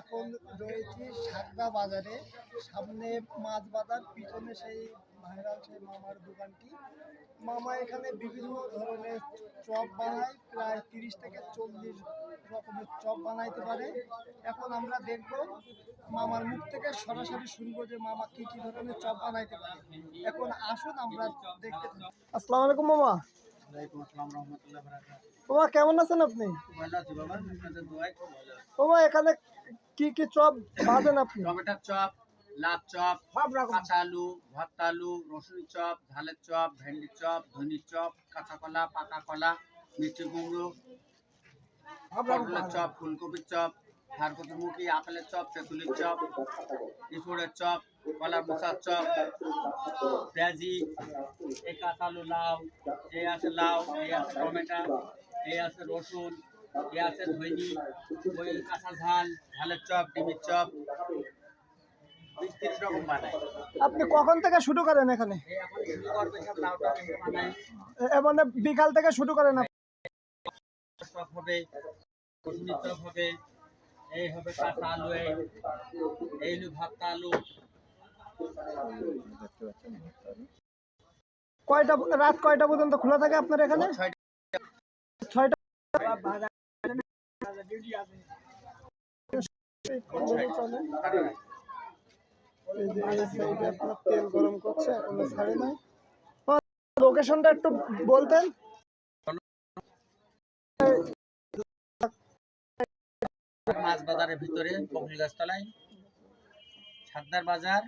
এখন রয়েছি সাকদা বাজারে, সামনে মাছ বাজার, পিছনে সেই ভাইরাল সেই মামার দোকানটি। মামা এখানে বিভিন্ন ধরনের চপ বানায়, প্রায় 30 থেকে 40 রকমের চপ বানাইতে পারে। এখন আমরা দেখব, মামার মুখ থেকে সরাসরি শুনবো যে মামা কি কি ধরনের চপ বানাইতে পারে। এখন আসুন আমরা দেখতে থাকি। আসসালামু আলাইকুম মামা। ওয়ালাইকুম আসসালাম রাহমাতুল্লাহি ওয়া বারাকাতুহু। মামা কেমন আছেন আপনি? ভালো আছি বাবা, আপনাদের দোয়ায় খুব ভালো আছি। মামা এখানে কি কি চপ ভাজেন আপনি? টমেটোর চপ, লাভ চপ, সব রকম কাঁচা আলু, ভর্তা আলু, রসুন চপ, ঝালের চপ, ভেন্ডির চপ, ধনির চপ, কাঁচা কলা, পাকা কলা, মিষ্টি কুমড়ো, পটলের চপ, ফুলকপির চপ, ঝাড়কচুরমুখী, আপেলের চপ, তেঁতুলের চপ, ইঁচড়ের চপ, কলার মোচার চপ, পেঁয়াজি, এই কাঁচা আলু লাউ, এই আছে লাউ, এই আছে টমেটো, এই আছে রসুন, এই আছে ধইনি, ওই কাঁচা ঝাল, ঝালের চপ, ডিমের চপ, 20-30 রকম বানাই। আপনি কখন থেকে শুরু করেন এখানে? এই এখন শুরু করবে সব লাউটা ভেঙে বানাই, মানে বিকাল থেকে শুরু করেন আপনি? চপ হবে, রসুনের চপ হবে, এই হবে কাঁচা আলু, এই হলো ভর্তা আলু। রাত কয়টা পর্যন্ত খোলা থাকে আপনার এখানে? 6টা। এই যে এই সাইডে আপনার তেল গরম করছে, এখনো ছাড়ে নাই। লোকেশনটা একটু বলতেন। মাছ বাজারের ভিতরে বকুল গাছতলায়, সাদ্দার বাজার,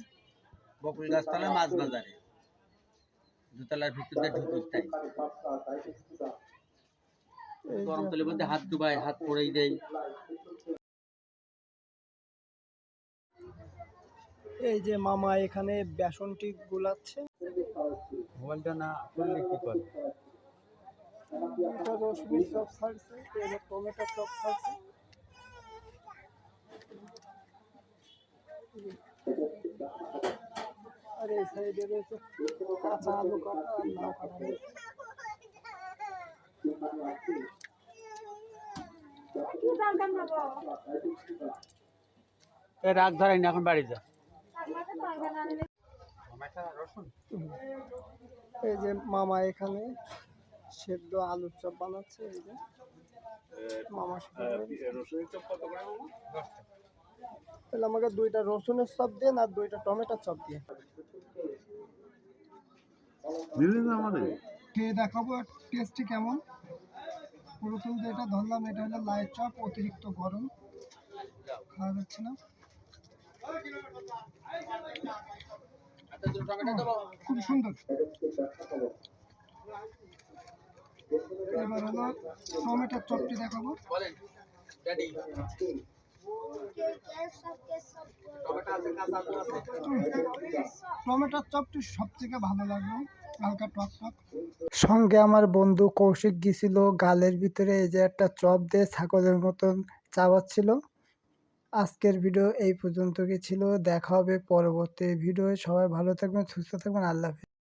বকুল গাছতলায় মাছ বাজারে, দুতলার ভিতরে ঢুকতে গরম তেলের মধ্যে হাত ডুবাই, হাত পড়েই দেয়। এই যে মামা এখানে বেসনটি গুলাচ্ছে। মোবাইলটা না খুললে কি করে? এটা রসুনের চপ ছাড়ছে, এটা টমেটো চপ ছাড়ছে। আর এই সাইডে রয়েছে কাঁচা আলু কাটা আর লাউ কাটা রয়েছে। রাগ ধরেন এখন বাড়ি যা। এই যে মামা এখানে সেদ্ধ আলুর চপ বানাচ্ছে। এই যে মামা তাহলে আমাকে 2টা রসুনের চপ দেন আর 2টা টমেটোর চপ দিয়ে খেয়ে দেখাবো টেস্টটি কেমন। প্রথম যেটা ধরলাম এটা হলো লাইট চপ, অতিরিক্ত গরম, খাওয়া যাচ্ছে না। খুব সুন্দর। এবার হলো টমেটোর চপটি দেখাবো। টমেটোর চপটি সব থেকে ভালো লাগলো, হালকা টক টক। সঙ্গে আমার বন্ধু কৌশিক গিয়েছিল, গালের ভিতরে এই যে একটা চপ দিয়ে ছাগলের মতন চাবাচ্ছিল। আজকের ভিডিও এই পর্যন্ত কি ছিল, দেখা হবে পরবর্তী ভিডিও। সবাই ভালো থাকবেন, সুস্থ থাকবেন, আল্লাহ হাফেজ।